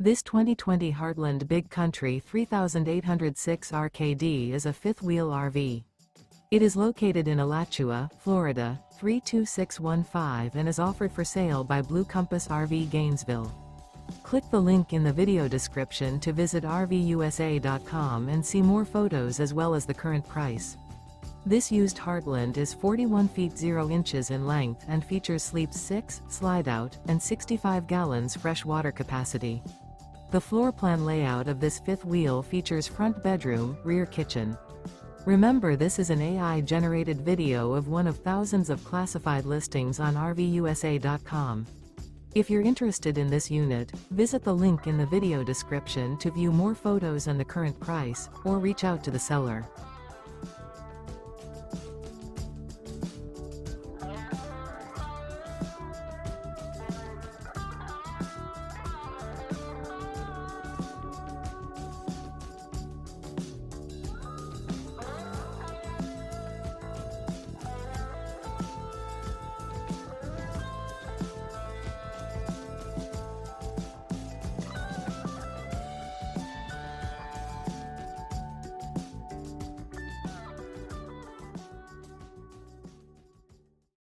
This 2020 Heartland Big Country 3806 RKD is a fifth-wheel RV. It is located in Alachua, Florida, 32615 and is offered for sale by Blue Compass RV Gainesville. Click the link in the video description to visit RVUSA.com and see more photos as well as the current price. This used Heartland is 41 feet 0 inches in length and features sleeps 6, slide-out, and 65 gallons fresh water capacity. The floor plan layout of this fifth wheel features front bedroom, rear kitchen. Remember, this is an AI-generated video of one of thousands of classified listings on RVUSA.com. If you're interested in this unit, visit the link in the video description to view more photos and the current price, or reach out to the seller.